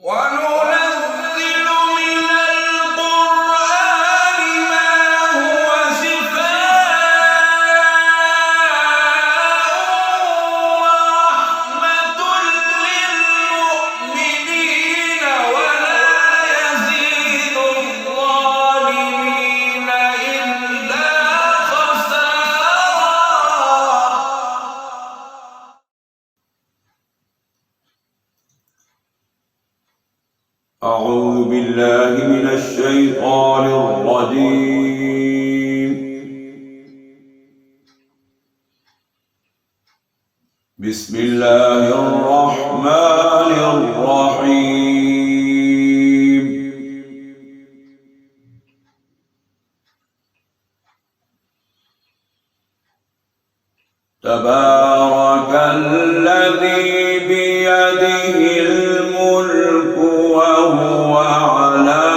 وننزل من القرآن ما هو شفاء ورحمة للمؤمنين ولا يزيد الظالمين إلا خسارا. أعوذ بالله من الشيطان الرجيم. بسم الله الرحمن الرحيم. تبارك الذي بيده الملك وهو على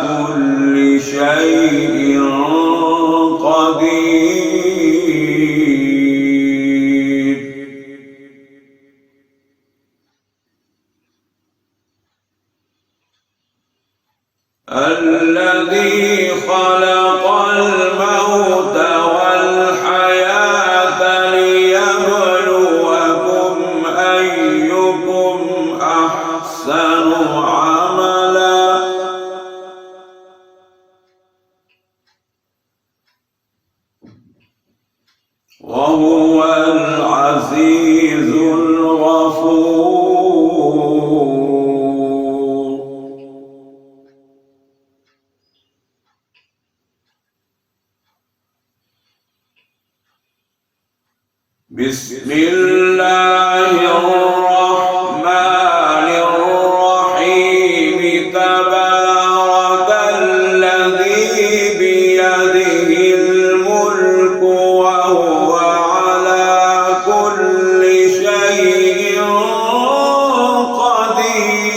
كل شيء قدير. الذي خلق الموت والحياة ليبلوكم أيكم أحسن عملا وهو العزيز الغفور. بسم الله الرحمن الرحيم. تبارك الذي بيده الملك وهو على كل شيء قدير.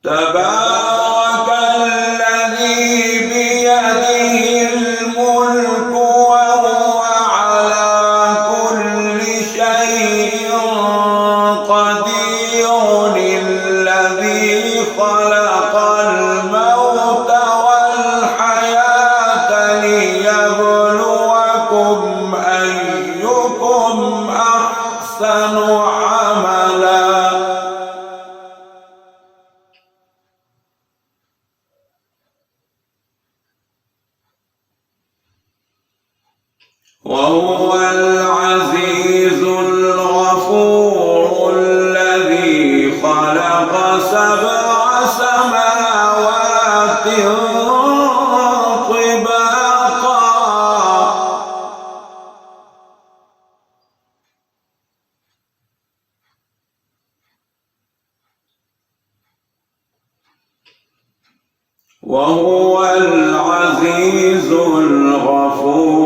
تبارك الذي بيده الملك وهو على كل شيء قدير. الذي خلق الموت والحياة ليبلوكم أيكم أحسن عملا وهو العزيز الغفور. الذي خلق سبع سماوات طباقا وهو العزيز الغفور.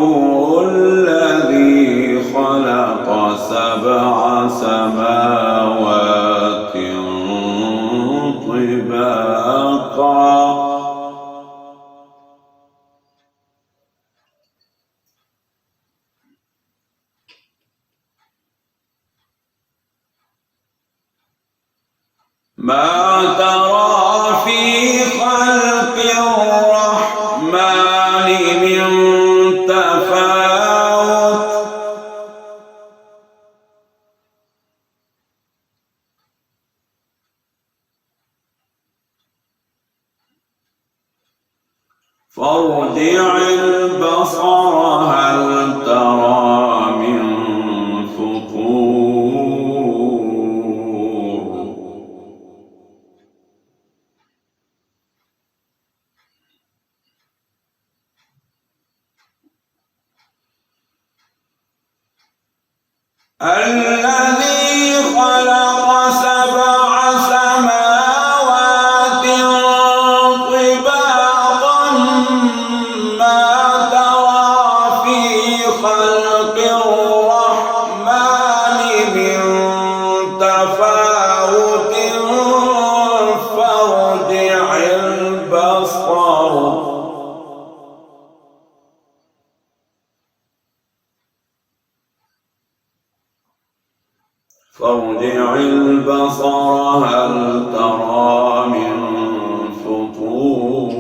الذي خلق سبع سماوات طباقا ما ترى في خلق الرحمن من تفاوت فارجع البصر هل ترى من فطور. الذي خلق سبع سماوات طباقا ما ترى في خلق الرحمن من تفاوت فارجع البصر هل ترى من فطور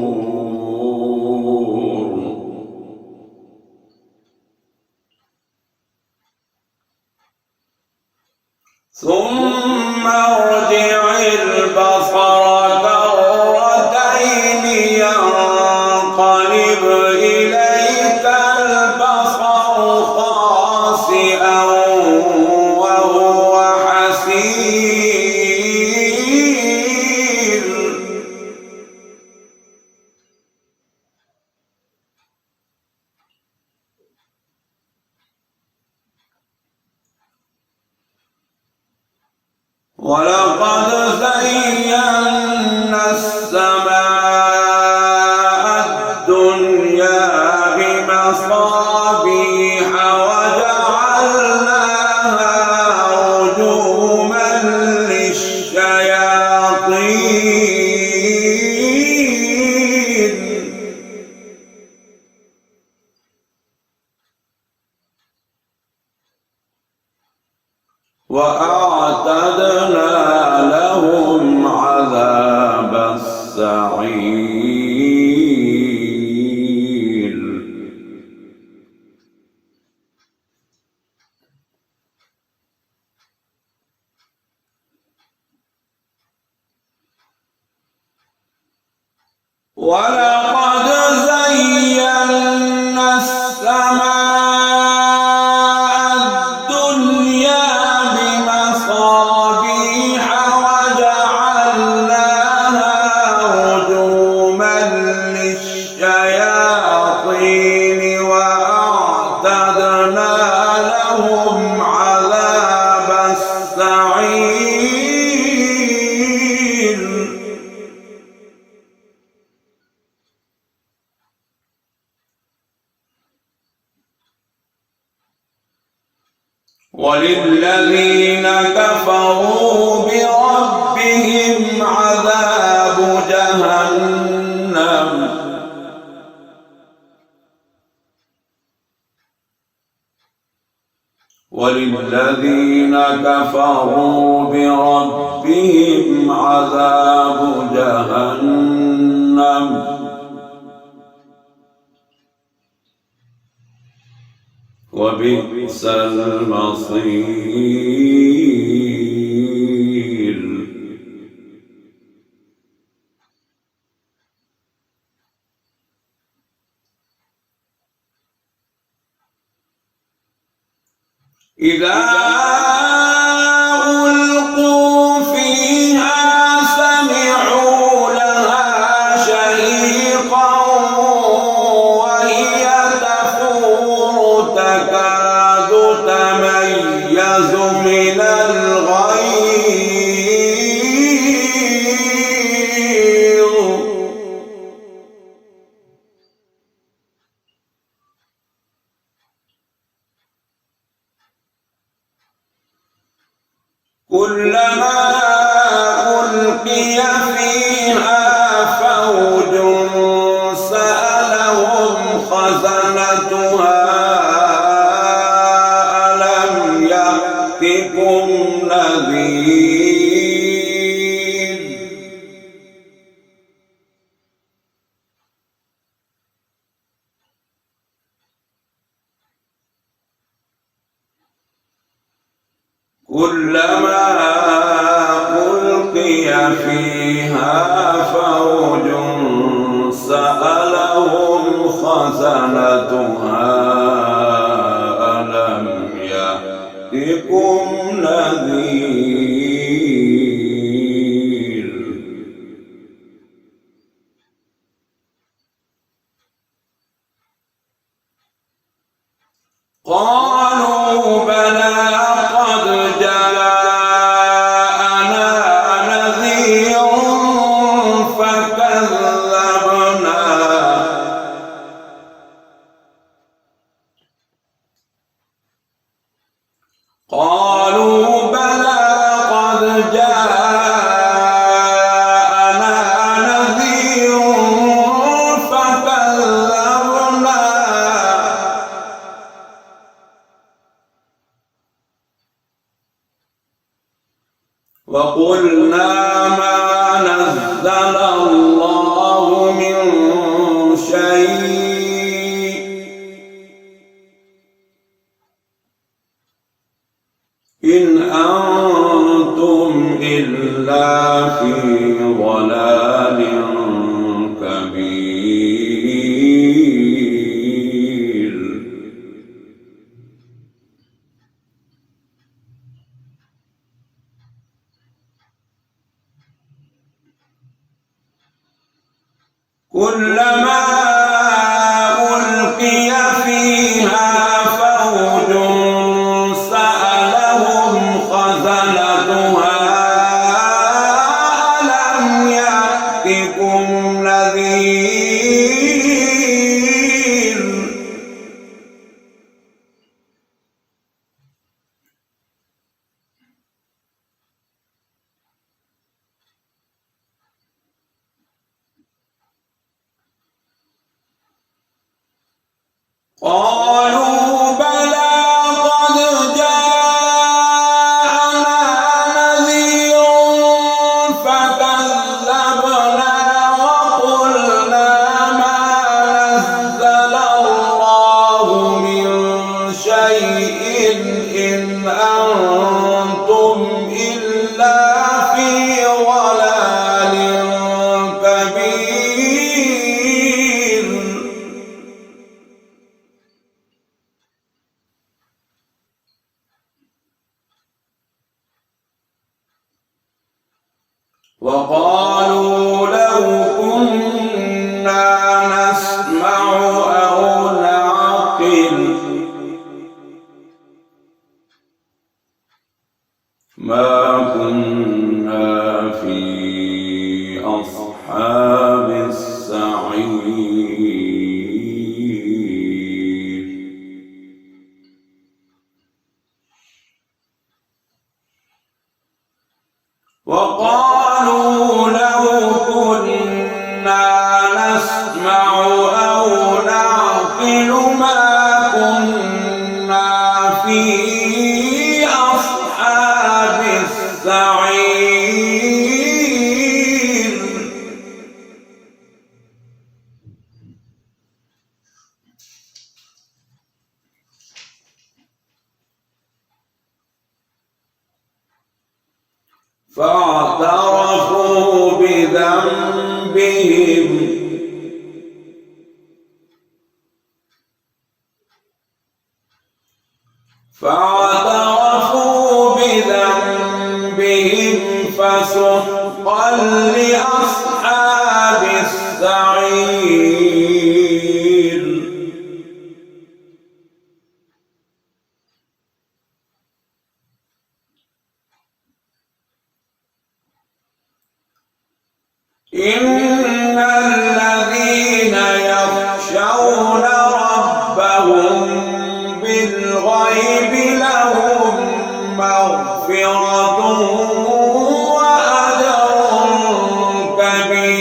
ثم ارجع البصر كرتين ينقلب إليك البصر خاسئا وهو حسير ولقد زينا السماء الدنيا بمصابيح وجعلناها رجوما للشياطين وأعتدنا لهم عذاب السعير ولقد زينا السماء الدنيا بمصابيح وجعلناها رجوما للشياطين وأعتدنا لهم عذاب السعير وللذين كفروا بربهم عذاب جهنم وللذين كفروا بربهم عذاب جهنم وبئس المصير إذا ألقوا فيها سمعوا لها شهيقا وهي تفور تكاد تميز من الغيظ كلما ألقي فيها فوج سألهم خزنتها ألم يأتكم نذير كلما ألقي فيها فوج سألهم خزنتها ألم يأتكم نذير قالوا بلى قد جاءنا نذير فكذبنا قالوا بلى قد جاءنا نذير فكذبنا وقلنا ما نزل الله من شيء إن أنتم إلا في ضلال كبير. كلما ألقي فيها فوج سألهم خزنتها ألم يأتكم نذير. قالوا بلى قد جاءنا نذير فكذبنا وقلنا ما نزل الله من شيء إن أنتم إلا في ضلال كبير. وقالوا لو كنا نسمع أو نعقل ما كنا في أصحاب السعير. وقالوا لو كنا نسمع أو نعقل ما كنا في أصحاب السعير. فاعترفوا بذنبهم فسحقا لأصحاب السعير. إن الذين يخشون ربهم بالغيب لهم مغفرة وأجر كبير.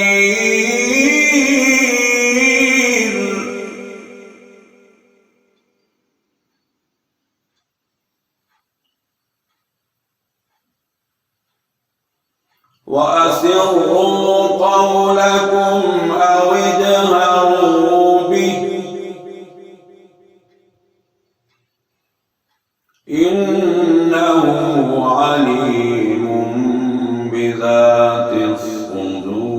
وأسروا قولكم أو اجهروا به إنه عليم بذات الصدور.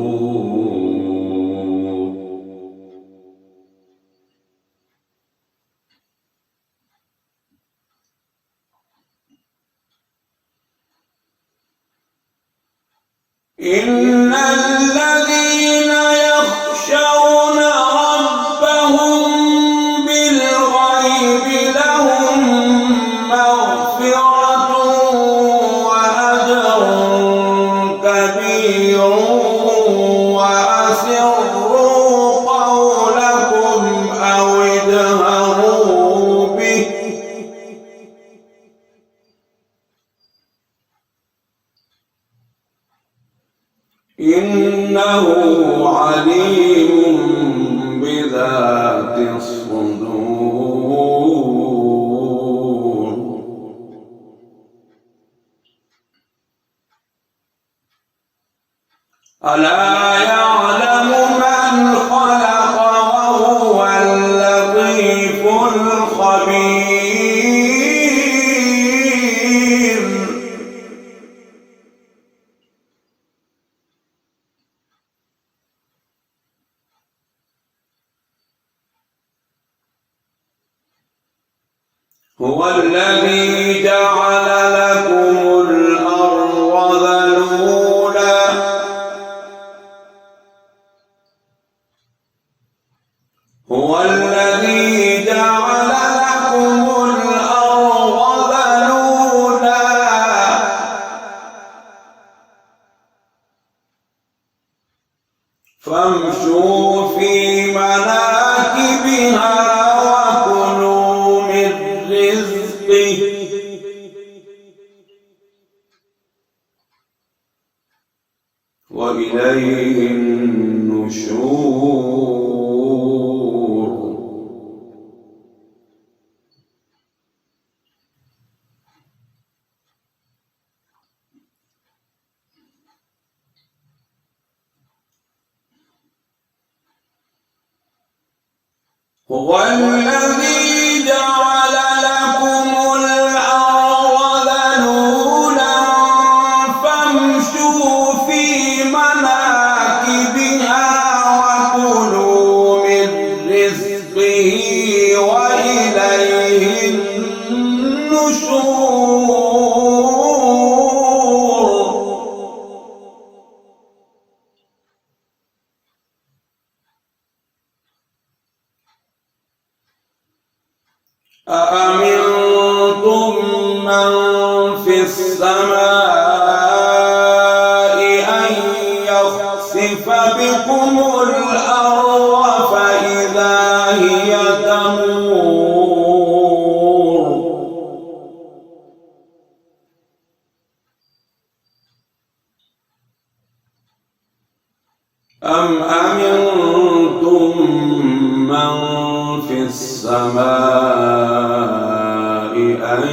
إن الذين يخشون ربهم بالغيب لهم مغفرة وأجر كبير. وأسروا قولكم أو اجهروا به إنه عليم بذات الصدور. ألا يعلم من خلق وهو اللطيف الخبير. هو الذي جعل لكم الأرض ذلولا هو الذي جعل لكم الأرض ذلولا فامشوا في مناكبها وكلوا من رزقه وإليه النشور. هو الذي جعل لكم الأرض ذلولا فامشوا في مناكبها وكلوا من رزقه وإليه النشور. أأمنتم من في السماء أن يخسف بكم الأرض فإذا هي تمور أم أمنتم من في السماء أن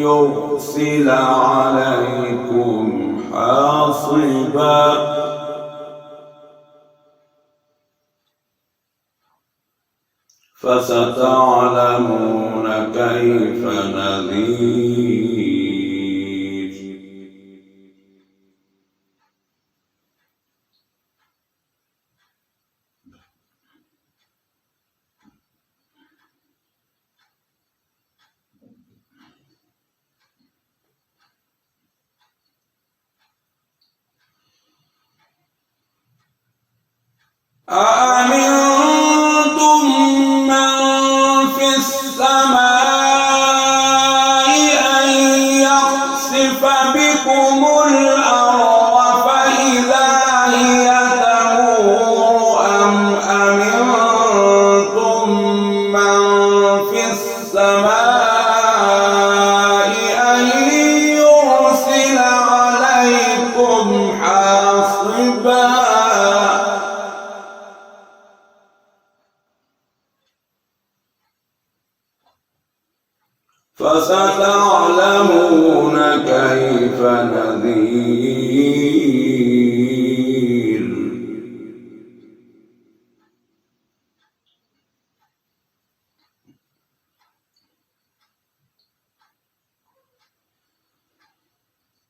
يرسل عليكم حاصبا فستعلمون كيف نذير. أأمنتم من في السماء أن يخسف بكم الأرض فإذا هي تمور أم أمنتم من في السماء أن يرسل عليكم حاصبا فستعلمون كيف نذير.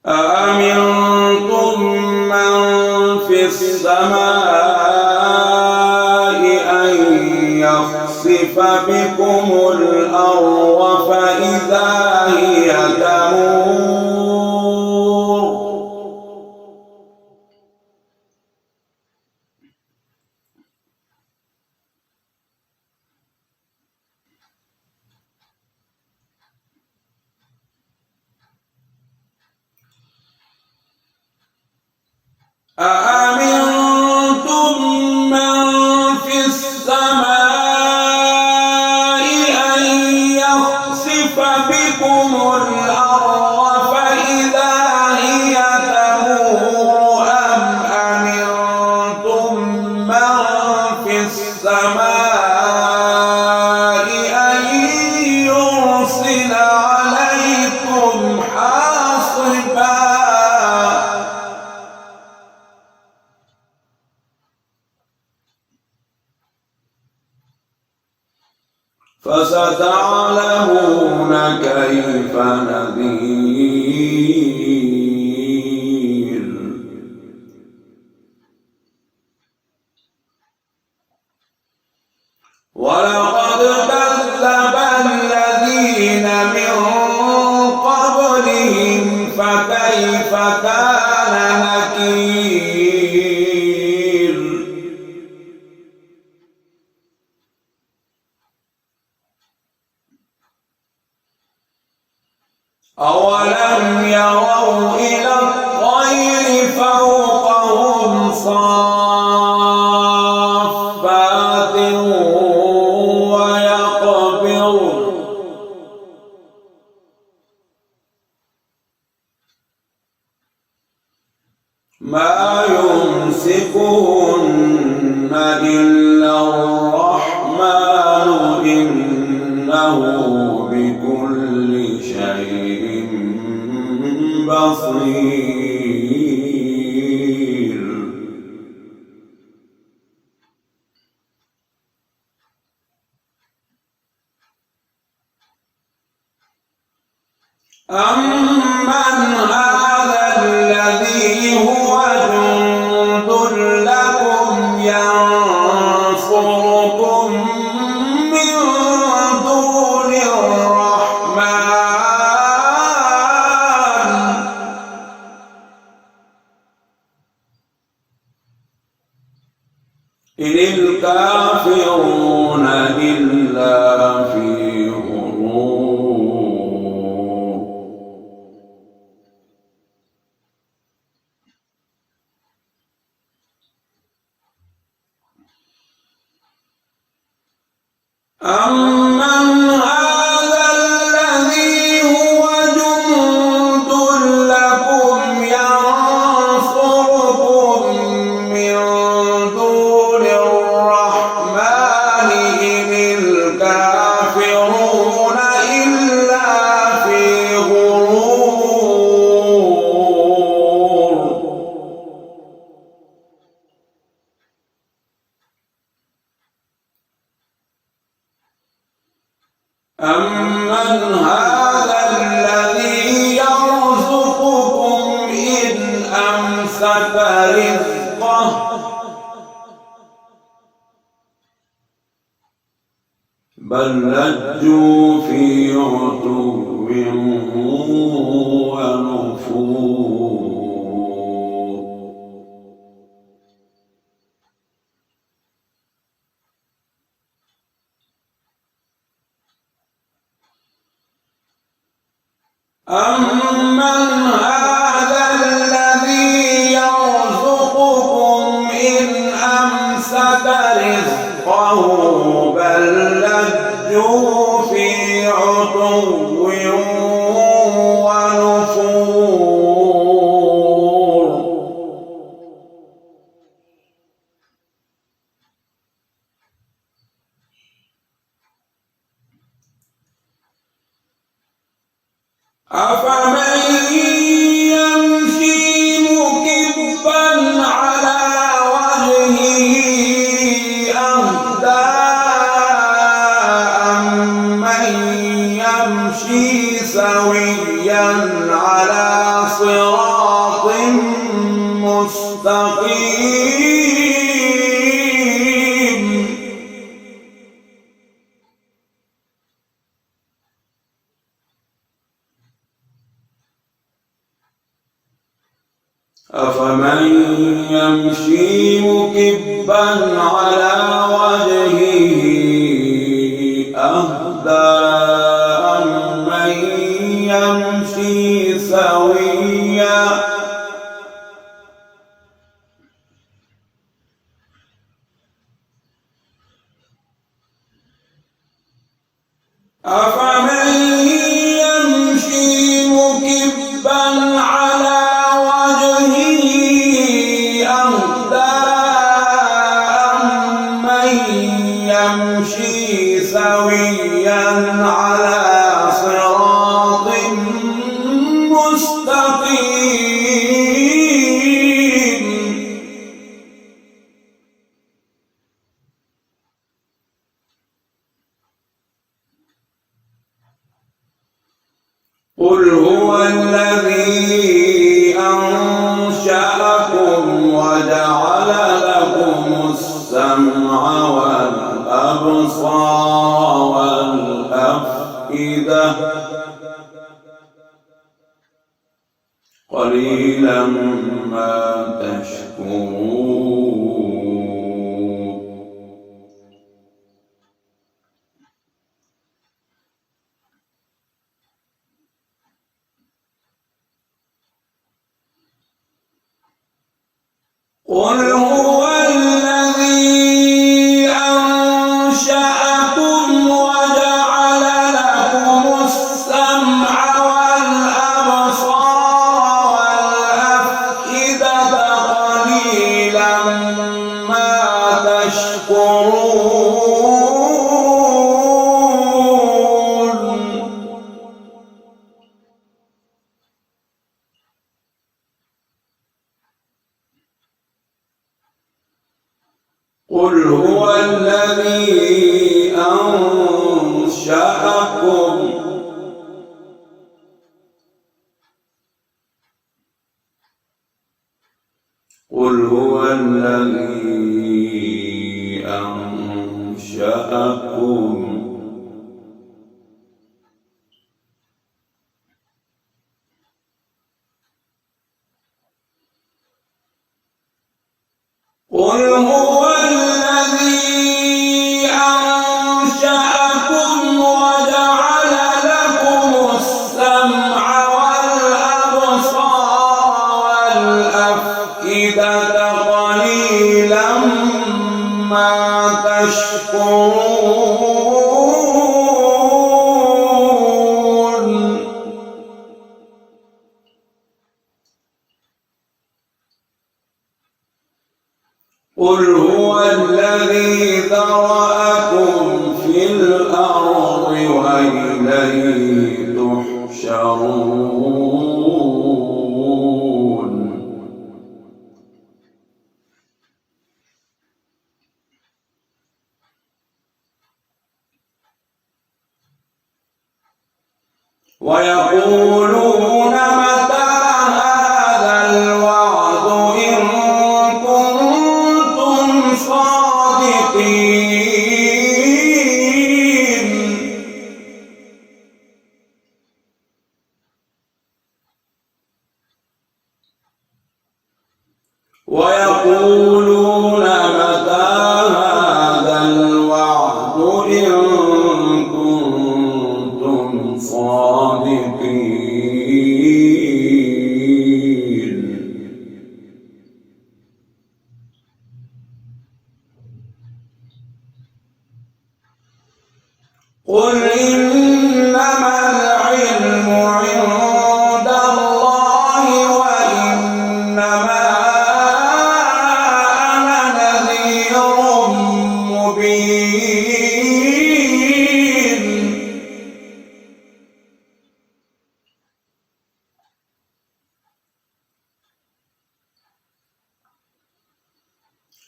أأمنتم من في السماء أن يخسف بكم الأرض فإذا هي تمور أأمنتم من في السماء أن يخسف بكم الأرض فستعلمون كيف نذير. ولقد كذب الذين من قبلهم فكيف كان نكير. أولم يروا إلى الطير فوقهم صافات ويقبضن ما يمسكهن إلا الرحمن إنه بكل شيء بصير. أمن هذا الذي هو جند لكم ينصركم من دون الرحمن إن الكافرون إلا في غرور. أمن هذا الذي هو جند لكم ينصركم من دون الرحمن إن الكافرون إلا في غرور. أمن هذا الذي يرزقكم إن أمسك رزقه بل لجوا في عتو ونفور. أمن هذا الذي يرزقكم إن أمسك رزقه بل لجوا في عتو ونفور. أفمن يمشي مكبا على وجهه أهدى أمن يمشي سويا على صراط مستقيم. أفمن يمشي مكبا على وجهه أهدى أمن يمشي سويا أفمن يمشي مكبا على وجهه أهدى أمن يمشي سويا على صراط مستقيم. قل هو الذي أنشأكم وجعل لكم السمع والأبصار والأفئدة قليلا ما تشكرون. قل هو الذي أنشأكم وجعل لكم السمع والأبصار والأفئدة قليلا ما تشكرون. قل هو الذي أنشأكم قل هو الذي أنشأكم قل هو الذي أنشأكم وجعل لكم السمع والأبصار والأفئدة قليلا ما تشكرون. قل هو الذي ذرأكم في الأرض وإليه تحشرون. ويقولون متى هذا الوعد إن كنتم صادقين. ويقولون متى هذا الوعد إن كنتم صادقين. قل إنما العلم عند الله وإنما أنا نذير مبين.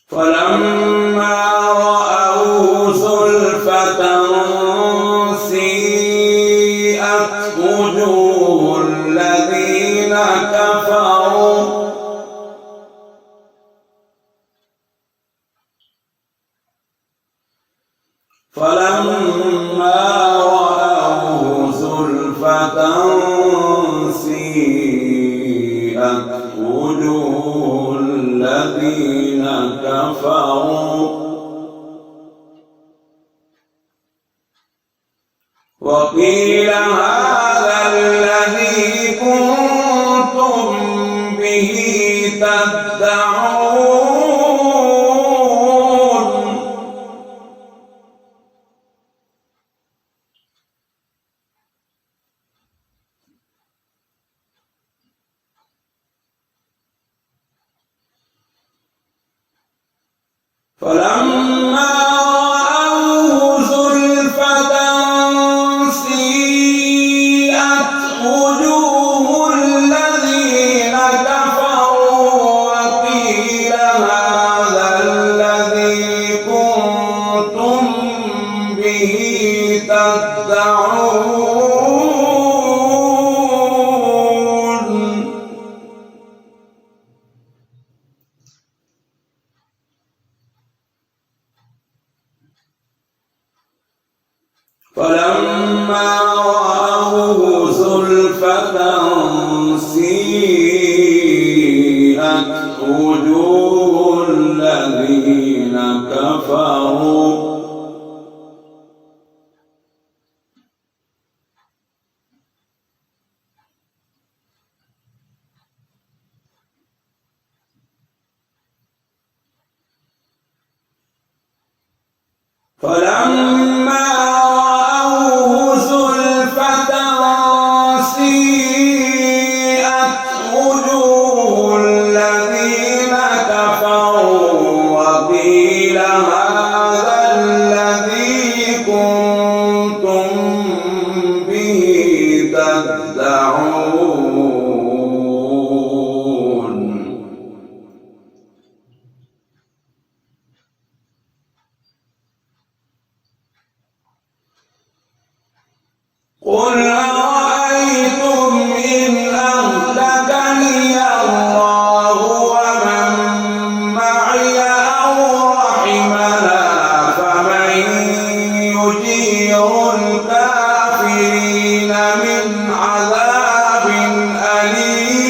فلما رأوه زلفة سيئت وجوه الذين كفروا فلما رأوه زلفة سيئت وجوه الذين كفروا وقيل هذا الذي كنتم به تدعون. فلما رأوه زلفة سيئت وجوه الذين كفروا وقيل هذا الذي كنتم به تدعون. فلما رأوه زلفة سيئت وجوه الذين كفروا وقيل هذا الذي كنتم به تدعون. قل أرأيتم إن أهلكني الله ومن معي أو رحمنا فمن يجير الكافرين من عذاب أليم.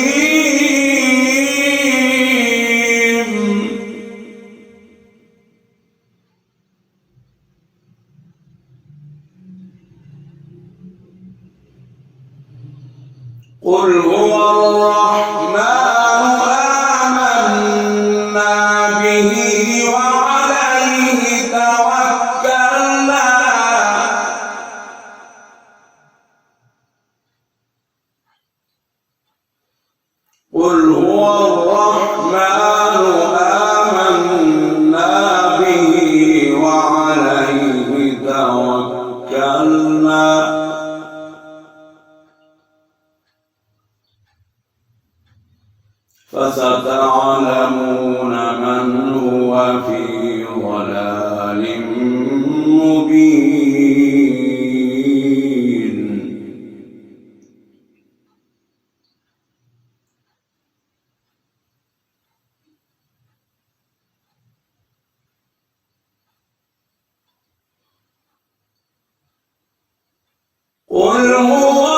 قل هو الرحمن آمنا به وعليه توكلنا قل هو الرحمن آمنا به وعليه توكلنا فستعلمون من هو في ضلال مبين. قل هو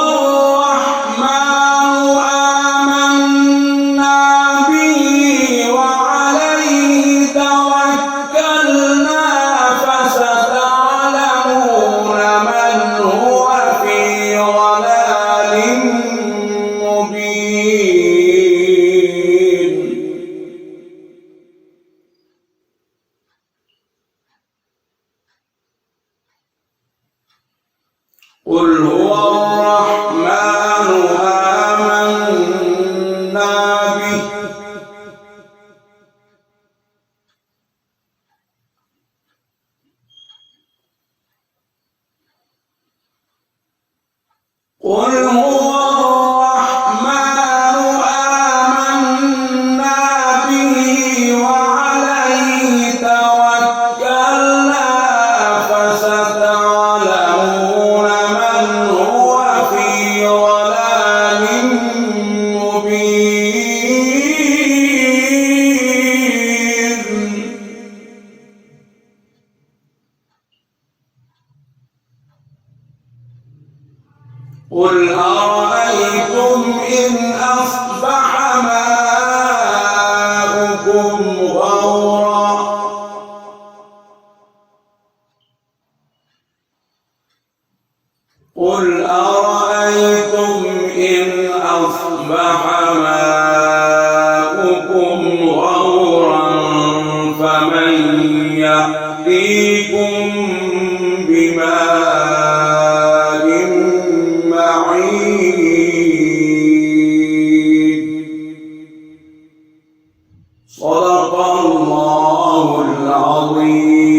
قل هو الرحمن آمنا به قل هو الرحمن آمنا به وعليه توكلنا فستعلمون من هو في ضلال مبين. قل أرأيتم إن أصبح ماؤكم غورا قل أرأيتم إن أصبح ماؤكم غورا فمن يأتيكم بماء معين. صدق الله العظيم.